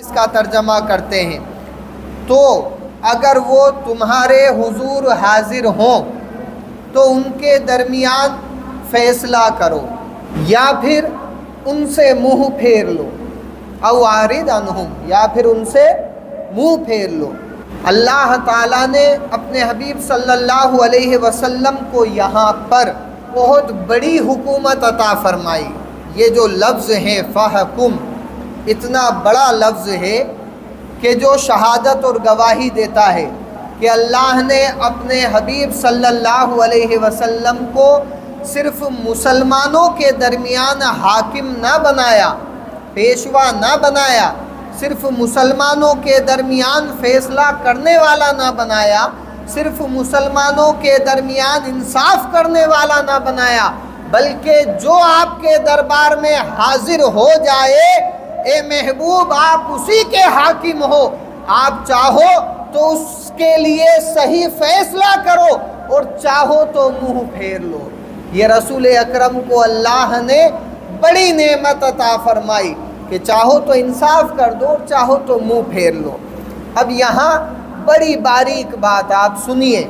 اس کا ترجمہ کرتے ہیں، تو اگر وہ تمہارے حضور حاضر ہوں تو ان کے درمیان فیصلہ کرو یا پھر ان سے منہ پھیر لو، او اعرض عنہم، یا پھر ان سے منہ پھیر لو۔ اللہ تعالیٰ نے اپنے حبیب صلی اللہ علیہ وسلم کو یہاں پر بہت بڑی حکومت عطا فرمائی۔ یہ جو لفظ ہے فحکم، اتنا بڑا لفظ ہے کہ جو شہادت اور گواہی دیتا ہے کہ اللہ نے اپنے حبیب صلی اللہ علیہ وسلم کو صرف مسلمانوں کے درمیان حاکم نہ بنایا، پیشوا نہ بنایا، صرف مسلمانوں کے درمیان فیصلہ کرنے والا نہ بنایا، صرف مسلمانوں کے درمیان انصاف کرنے والا نہ بنایا، بلکہ جو آپ کے دربار میں حاضر ہو جائے، اے محبوب آپ اسی کے حاکم ہو، آپ چاہو تو اس کے لیے صحیح فیصلہ کرو اور چاہو تو منہ پھیر لو۔ یہ رسول اکرم کو اللہ نے بڑی نعمت عطا فرمائی کہ چاہو تو انصاف کر دو اور چاہو تو منہ پھیر لو۔ اب یہاں بڑی باریک بات آپ سنیے،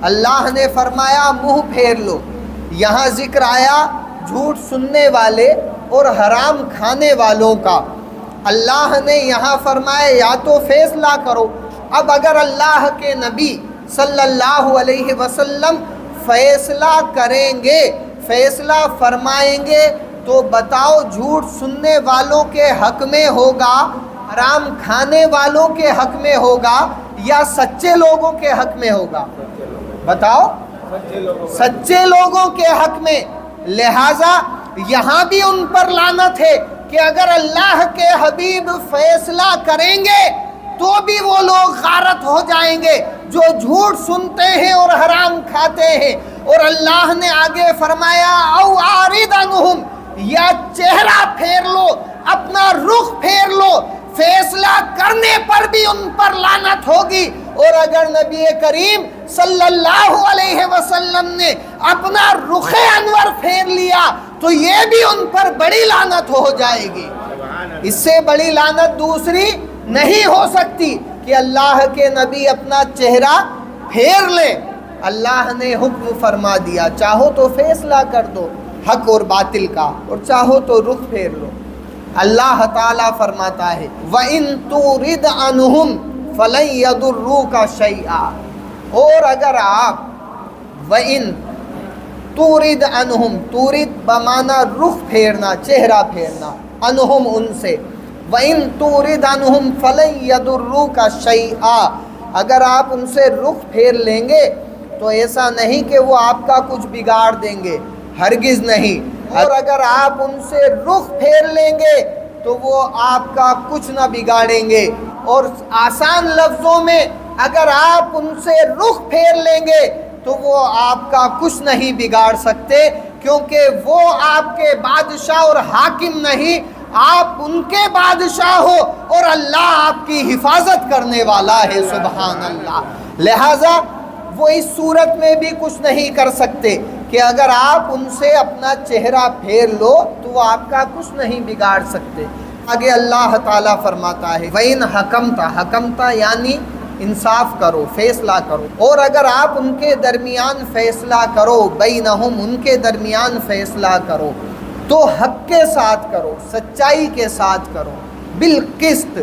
اللہ نے فرمایا منہ پھیر لو، یہاں ذکر آیا جھوٹ سننے والے اور حرام کھانے والوں کا۔ اللہ نے یہاں فرمایا یا تو فیصلہ کرو۔ اب اگر اللہ کے نبی صلی اللہ علیہ وسلم فیصلہ کریں گے، فیصلہ فرمائیں گے، تو بتاؤ جھوٹ سننے والوں کے حق میں ہوگا، حرام کھانے والوں کے حق میں ہوگا، یا سچے لوگوں کے حق میں ہوگا؟ بتاؤ، سچے لوگوں کے حق میں۔ لہٰذا یہاں بھی ان پر لعنت ہے کہ اگر اللہ کے حبیب فیصلہ کریں گے تو بھی وہ لوگ غارت ہو جائیں گے جو جھوٹ سنتے ہیں اور حرام کھاتے ہیں۔ اور اللہ نے آگے فرمایا او اعرض عنہم، یا چہرہ پھیر لو، اپنا رخ پھیر لو، فیصلہ کرنے پر بھی ان پر لعنت ہوگی۔ اور اگر نبی کریم صلی اللہ علیہ وسلم نے اپنا رخ انور پھیر لیا تو یہ بھی ان پر بڑی لعنت ہو جائے گی۔ اس سے بڑی لعنت دوسری نہیں ہو سکتی کہ اللہ کے نبی اپنا چہرہ پھیر لے۔ اللہ نے حکم فرما دیا چاہو تو فیصلہ کر دو حق اور باطل کا، اور چاہو تو رخ پھیر لو۔ اللہ تعالیٰ فرماتا ہے وَإِن تُورِدْ عَنْهُمْ فَلَن يَضُرُّوكَ شَيْئًا، اور اگر آپ وَإِن تُورِدْ عَنْهُمْ، تورد بمعنی رخ پھیرنا، چہرہ پھیرنا، عنہم ان سے، وَإِن تُورِدْ عَنْهُمْ فَلَن يَضُرُّوكَ شَيْئًا، اگر آپ ان سے رخ پھیر لیں گے تو ایسا نہیں کہ وہ آپ کا کچھ بگاڑ دیں گے، ہرگز نہیں۔ اور اگر آپ ان سے رخ پھیر لیں گے تو وہ آپ کا کچھ نہ بگاڑیں گے۔ اور آسان لفظوں میں اگر آپ ان سے رخ پھیر لیں گے تو وہ آپ کا کچھ نہیں بگاڑ سکتے، کیونکہ وہ آپ کے بادشاہ اور حاکم نہیں، آپ ان کے بادشاہ ہو اور اللہ آپ کی حفاظت کرنے والا ہے، سبحان اللہ۔ لہٰذا وہ اس صورت میں بھی کچھ نہیں کر سکتے کہ اگر آپ ان سے اپنا چہرہ پھیر لو تو وہ آپ کا کچھ نہیں بگاڑ سکتے۔ آگے اللہ تعالیٰ فرماتا ہے وَإِنْ حَكَمْتَ، حکمتا یعنی انصاف کرو، فیصلہ کرو، اور اگر آپ ان کے درمیان فیصلہ کرو، بینہم ان کے درمیان فیصلہ کرو، تو حق کے ساتھ کرو، سچائی کے ساتھ کرو، بالقسط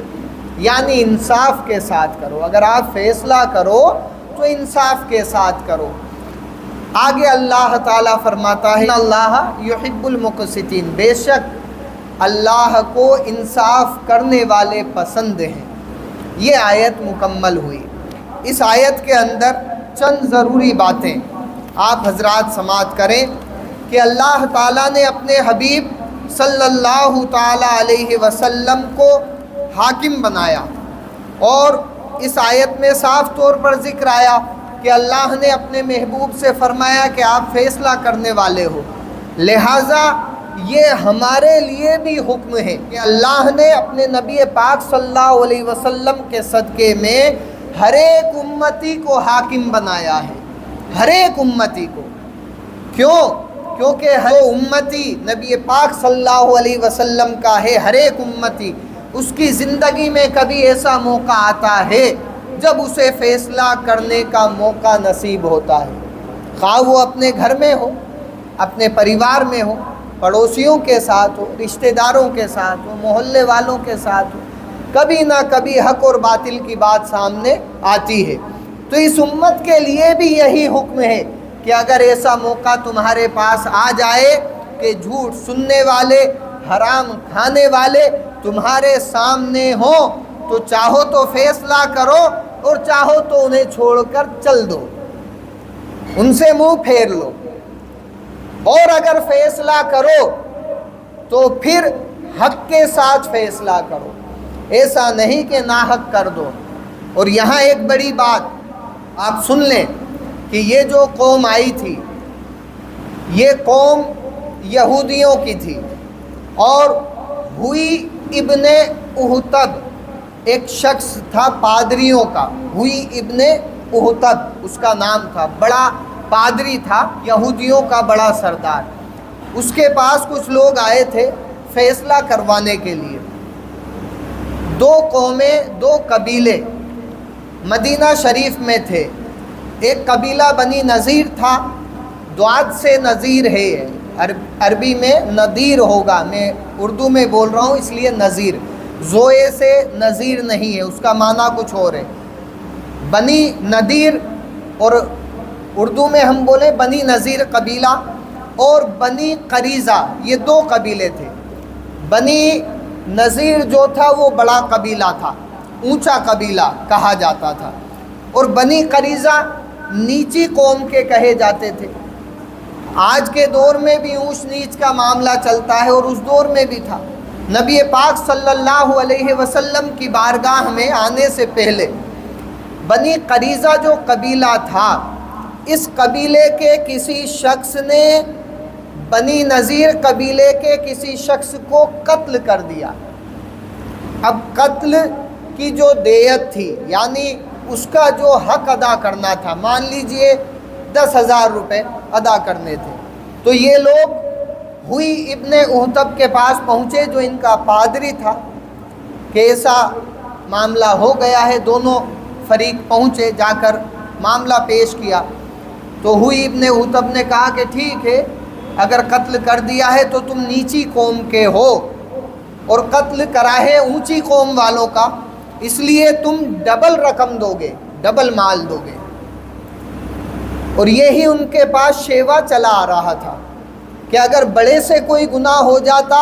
یعنی انصاف کے ساتھ کرو۔ اگر آپ فیصلہ کرو تو انصاف کے ساتھ کرو۔ آگے اللہ تعالیٰ فرماتا ہے اللہ یحب المقسطین، بے شک اللہ کو انصاف کرنے والے پسند ہیں۔ یہ آیت مکمل ہوئی۔ اس آیت کے اندر چند ضروری باتیں آپ حضرات سماعت کریں کہ اللہ تعالیٰ نے اپنے حبیب صلی اللہ تعالیٰ علیہ وسلم کو حاکم بنایا، اور اس آیت میں صاف طور پر ذکر آیا کہ اللہ نے اپنے محبوب سے فرمایا کہ آپ فیصلہ کرنے والے ہو۔ لہٰذا یہ ہمارے لیے بھی حکم ہے کہ اللہ نے اپنے نبی پاک صلی اللہ علیہ وسلم کے صدقے میں ہر ایک امتی کو حاکم بنایا ہے، ہر ایک امتی کو۔ کیوں؟ کیونکہ ہر امتی نبی پاک صلی اللہ علیہ وسلم کا ہے، ہر ایک امتی اس کی زندگی میں کبھی ایسا موقع آتا ہے جب اسے فیصلہ کرنے کا موقع نصیب ہوتا ہے، خواہ وہ اپنے گھر میں ہو، اپنے پریوار میں ہو، پڑوسیوں کے ساتھ ہو، رشتہ داروں کے ساتھ ہو، محلے والوں کے ساتھ ہو، کبھی نہ کبھی حق اور باطل کی بات سامنے آتی ہے۔ تو اس امت کے لیے بھی یہی حکم ہے کہ اگر ایسا موقع تمہارے پاس آ جائے کہ جھوٹ سننے والے، حرام کھانے والے تمہارے سامنے ہوں، تو چاہو تو فیصلہ کرو اور چاہو تو انہیں چھوڑ کر چل دو، ان سے منہ پھیر لو، اور اگر فیصلہ کرو تو پھر حق کے ساتھ فیصلہ کرو، ایسا نہیں کہ ناحق کر دو۔ اور یہاں ایک بڑی بات آپ سن لیں کہ یہ جو قوم آئی تھی، یہ قوم یہودیوں کی تھی، اور ہوئی ابن احتب ایک شخص تھا پادریوں کا، ہوئی ابن احتب اس کا نام تھا، بڑا پادری تھا، یہودیوں کا بڑا سردار۔ اس کے پاس کچھ لوگ آئے تھے فیصلہ کروانے کے لیے۔ دو قومیں، دو قبیلے مدینہ شریف میں تھے۔ ایک قبیلہ بنی نذیر تھا، دعات سے نذیر ہے، عربی میں نذیر ہوگا، میں اردو میں بول رہا ہوں اس لیے نذیر، زوئے سے نذیر نہیں ہے، اس کا معنی کچھ اور ہے۔ بنی نذیر، اور اردو میں ہم بولیں بنی نذیر قبیلہ، اور بنی قریظہ، یہ دو قبیلے تھے۔ بنی نذیر جو تھا وہ بڑا قبیلہ تھا، اونچا قبیلہ کہا جاتا تھا، اور بنی قریظہ نیچی قوم کے کہے جاتے تھے۔ آج کے دور میں بھی اونچ نیچ کا معاملہ چلتا ہے، اور اس دور میں بھی تھا۔ نبی پاک صلی اللہ علیہ وسلم کی بارگاہ میں آنے سے پہلے بنی قریظہ جو قبیلہ تھا، اس قبیلے کے کسی شخص نے بنی نذیر قبیلے کے کسی شخص کو قتل کر دیا۔ اب قتل کی جو دیت تھی، یعنی اس کا جو حق ادا کرنا تھا، مان لیجئے 10,000 روپے ادا کرنے تھے، تو یہ لوگ ہوئی ابن احتب کے پاس پہنچے جو ان کا پادری تھا کہ ایسا معاملہ ہو گیا ہے۔ دونوں فریق پہنچے، جا کر معاملہ پیش کیا، تو ہوئی ابن احتب نے کہا کہ ٹھیک ہے، اگر قتل کر دیا ہے تو تم نیچی قوم کے ہو، اور قتل کرا ہے اونچی قوم والوں کا، اس لیے تم ڈبل رقم دو گے، ڈبل مال دو گے۔ اور یہی ان کے پاس شیوا چلا آ رہا تھا کہ اگر بڑے سے کوئی گناہ ہو جاتا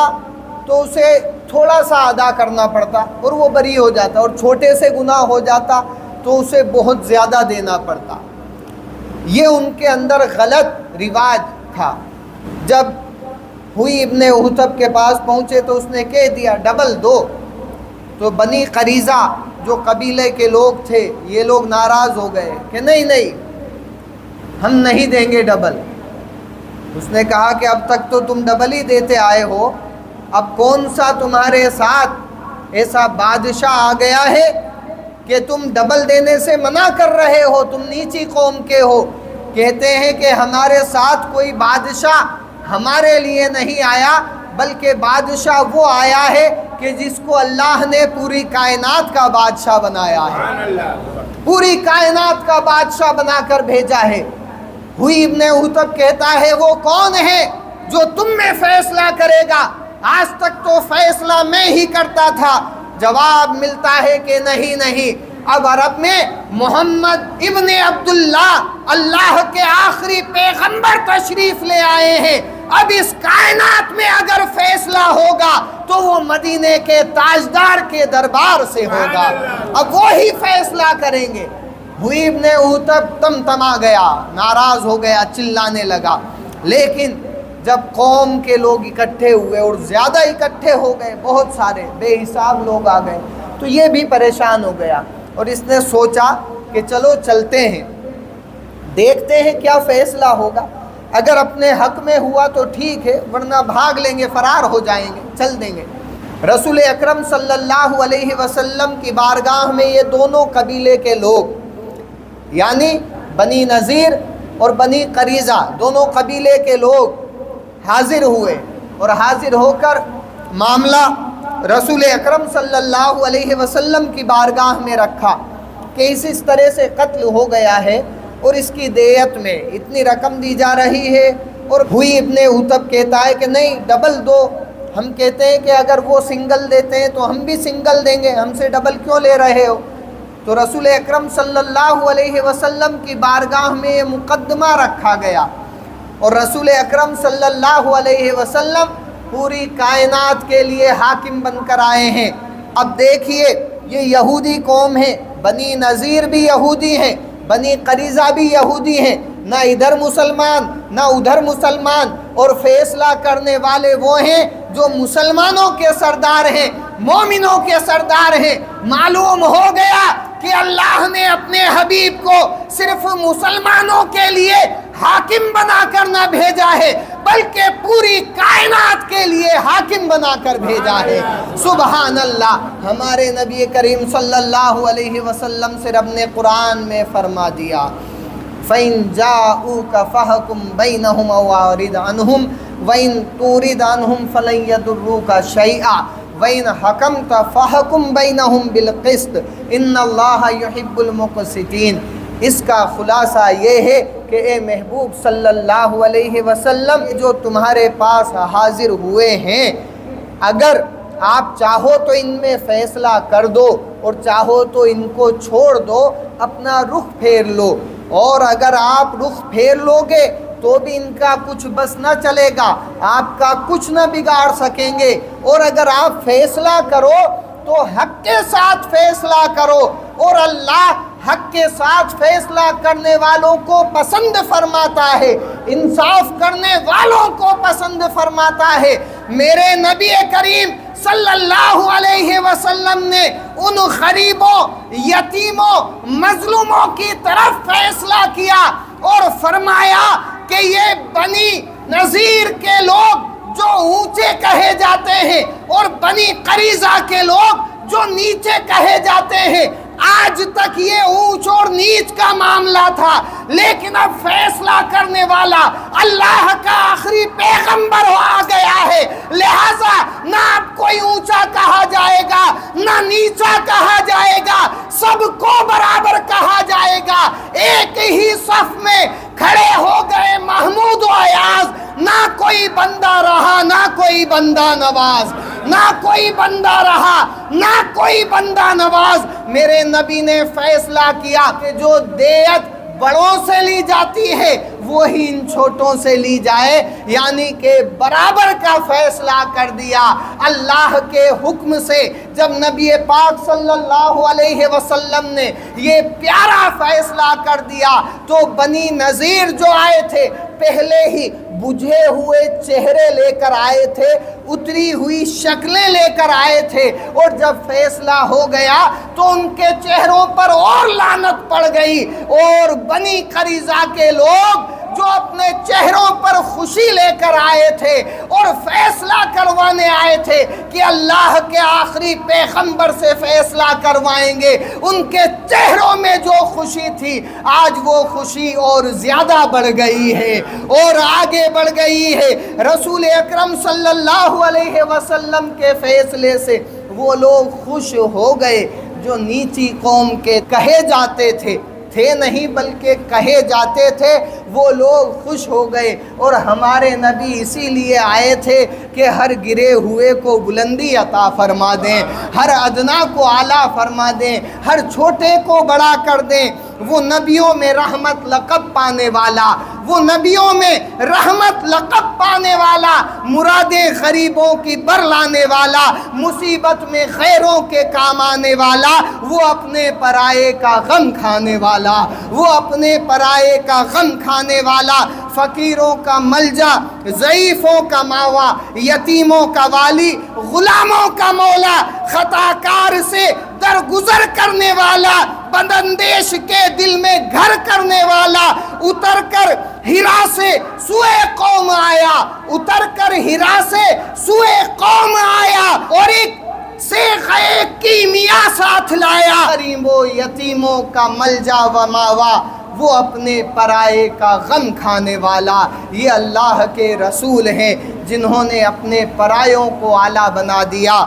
تو اسے تھوڑا سا ادا کرنا پڑتا اور وہ بری ہو جاتا، اور چھوٹے سے گناہ ہو جاتا تو اسے بہت زیادہ دینا پڑتا۔ یہ ان کے اندر غلط رواج تھا۔ جب ہوئی ابن احتب کے پاس پہنچے تو اس نے کہہ دیا ڈبل دو، تو بنی قریظہ جو قبیلے کے لوگ تھے یہ لوگ ناراض ہو گئے کہ نہیں ہم نہیں دیں گے ڈبل۔ اس نے کہا کہ اب تک تو تم ڈبل ہی دیتے آئے ہو، اب کون سا تمہارے ساتھ ایسا بادشاہ آ گیا ہے کہ تم ڈبل دینے سے منع کر رہے ہو؟ تم نیچی قوم کے ہو۔ کہتے ہیں کہ ہمارے ساتھ کوئی بادشاہ ہمارے لیے نہیں آیا، بلکہ بادشاہ وہ آیا ہے کہ جس کو اللہ نے پوری کائنات کا بادشاہ بنایا ہے، پوری کائنات کا بادشاہ بنا کر بھیجا ہے۔ ہوئی ابن احتب کہتا ہے وہ کون ہے جو تم میں فیصلہ کرے گا؟ آج تک تو فیصلہ میں ہی کرتا تھا۔ جواب ملتا ہے کہ نہیں، اب عرب میں محمد ابن عبداللہ اللہ کے آخری پیغمبر تشریف لے آئے ہیں۔ اب اس کائنات میں اگر فیصلہ ہوگا تو وہ مدینے کے تاجدار کے دربار سے ہوگا، اب وہی فیصلہ کریں گے۔ ہوئی ابن احتب تمتما گیا، ناراض ہو گیا، چلانے لگا۔ لیکن جب قوم کے لوگ اکٹھے ہوئے اور زیادہ اکٹھے ہو گئے، بہت سارے بے حساب لوگ آ گئے، تو یہ بھی پریشان ہو گیا، اور اس نے سوچا کہ چلو چلتے ہیں، دیکھتے ہیں کیا فیصلہ ہوگا۔ اگر اپنے حق میں ہوا تو ٹھیک ہے، ورنہ بھاگ لیں گے، فرار ہو جائیں گے، چل دیں گے۔ رسول اکرم صلی اللہ علیہ وسلم کی بارگاہ میں یہ دونوں قبیلے کے لوگ، یعنی بنی نذیر اور بنی قریظہ، دونوں قبیلے کے لوگ حاضر ہوئے، اور حاضر ہو کر معاملہ رسول اکرم صلی اللہ علیہ وسلم کی بارگاہ میں رکھا کہ اس طرح سے قتل ہو گیا ہے اور اس کی دیت میں اتنی رقم دی جا رہی ہے، اور ہوئی ابن عتب کہتا ہے کہ نہیں ڈبل دو۔ ہم کہتے ہیں کہ اگر وہ سنگل دیتے ہیں تو ہم بھی سنگل دیں گے، ہم سے ڈبل کیوں لے رہے ہو؟ تو رسول اکرم صلی اللہ علیہ وسلم کی بارگاہ میں یہ مقدمہ رکھا گیا، اور رسول اکرم صلی اللہ علیہ وسلم پوری کائنات کے لیے حاکم بن کر آئے ہیں۔ اب دیکھیے یہ یہودی قوم ہے، بنی نذیر بھی یہودی ہیں، بنی قریظہ بھی یہودی ہیں، نہ ادھر مسلمان نہ ادھر مسلمان، اور فیصلہ کرنے والے وہ ہیں جو مسلمانوں کے سردار ہیں، مومنوں کے سردار ہیں۔ معلوم ہو گیا کہ اللہ نے اپنے حبیب کو صرف مسلمانوں کے لیے حاکم بنا کر نہ بھیجا ہے، بلکہ پوری کائنات کے لیے حاکم بنا کر بھیجا ہے۔ سبحان اللہ! ہمارے نبی کریم صلی اللہ علیہ وسلم سے رب نے قرآن میں فرما دیا فَإِن جَاءُوكَ فَحْكُم بَيْنَهُمْ أَوْ أَعْرِضْ عَنْهُمْ وَإِن تُعْرِضْ عَنْهُمْ فَلَن يَضُرُّوكَ شَيْئًا وَإِنْ حَكَمْتَ فَحْكُم بَيْنَهُمْ بِالْقِسْطِ إِنَّ اللَّهَ يُحِبُّ الْمُقْسِطِينَ۔ اس کا خلاصہ یہ ہے کہ اے محبوب صلی اللہ علیہ وسلم، جو تمہارے پاس حاضر ہوئے ہیں، اگر آپ چاہو تو ان میں فیصلہ کر دو اور چاہو تو ان کو چھوڑ دو، اپنا رخ پھیر لو، اور اگر آپ رخ پھیر لو گے تو بھی ان کا کچھ بس نہ چلے گا، آپ کا کچھ نہ بگاڑ سکیں گے، اور اگر آپ فیصلہ کرو تو حق کے ساتھ فیصلہ کرو، اور اللہ حق کے ساتھ فیصلہ کرنے والوں کو پسند فرماتا ہے، انصاف کرنے والوں کو پسند فرماتا ہے۔ میرے نبی کریم صلی اللہ علیہ وسلم نے ان غریبوں، یتیموں، مظلوموں کی طرف فیصلہ کیا اور فرمایا کہ یہ بنی نذیر کے لوگ جو اونچے کہے جاتے ہیں اور بنی قریظہ کے لوگ جو نیچے کہے جاتے ہیں، آج تک یہ اونچ اور نیچ کا معاملہ تھا، لیکن اب فیصلہ کرنے والا اللہ کا آخری پیغمبر آ گیا ہے، لہذا نہ اب کوئی اونچا کہا جائے گا نہ نیچا کہا جائے گا، سب کو برابر کہا جائے گا۔ ایک ہی صف میں کھڑے ہو گئے محمود و ایاز، نہ کوئی بندہ رہا نہ کوئی بندہ نواز، نہ کوئی بندہ رہا نہ کوئی بندہ نواز۔ میرے نبی نے فیصلہ کیا کہ جو دیت بڑوں سے لی جاتی ہے وہی ان چھوٹوں سے لی جائے، یعنی کہ برابر کا فیصلہ کر دیا اللہ کے حکم سے۔ جب نبی پاک صلی اللہ علیہ وسلم نے یہ پیارا فیصلہ کر دیا تو بنی نذیر جو آئے تھے پہلے ہی بجھے ہوئے چہرے لے کر آئے تھے، اتری ہوئی شکلیں لے کر آئے تھے، اور جب فیصلہ ہو گیا تو ان کے چہروں پر اور لعنت پڑ گئی، اور بنی قریظہ کے لوگ جو اپنے چہروں پر خوشی لے کر آئے تھے اور فیصلہ کروانے آئے تھے کہ اللہ کے آخری پیغمبر سے فیصلہ کروائیں گے، ان کے چہروں میں جو خوشی تھی آج وہ خوشی اور زیادہ بڑھ گئی ہے اور آگے بڑھ گئی ہے۔ رسول اکرم صلی اللہ علیہ وسلم کے فیصلے سے وہ لوگ خوش ہو گئے جو نیچی قوم کے کہے جاتے تھے نہیں بلکہ کہے جاتے تھے، وہ لوگ خوش ہو گئے۔ اور ہمارے نبی اسی لیے آئے تھے کہ ہر گرے ہوئے کو بلندی عطا فرما دیں، ہر ادنا کو اعلیٰ فرما دیں، ہر چھوٹے کو بڑا کر دیں۔ وہ نبیوں میں رحمت لقب پانے والا، وہ نبیوں میں رحمت لقب پانے والا، مرادیں غریبوں کی بر لانے والا، مصیبت میں غیروں کے کام آنے والا، وہ اپنے پرائے کا غم کھانے والا، وہ اپنے پرائے کا غم کھانے والا، فقیروں کا ملجا، ضعیفوں کا ماوا، یتیموں کا والی، غلاموں کا مولا، خطاکار سے درگزر کرنے والا، بداندیش کے دل میں گھر کرنے والا، اتر کر ہرا سے سوئے قوم آیا، اتر کر ہرا سے سوئے قوم آیا، اور ایک سیغے کیمیا ساتھ لایا، غریبوں یتیموں کا ملجا و ماوا، وہ اپنے پرائے کا غم کھانے والا۔ یہ اللہ کے رسول ہیں جنہوں نے اپنے پرایوں کو اعلیٰ بنا دیا۔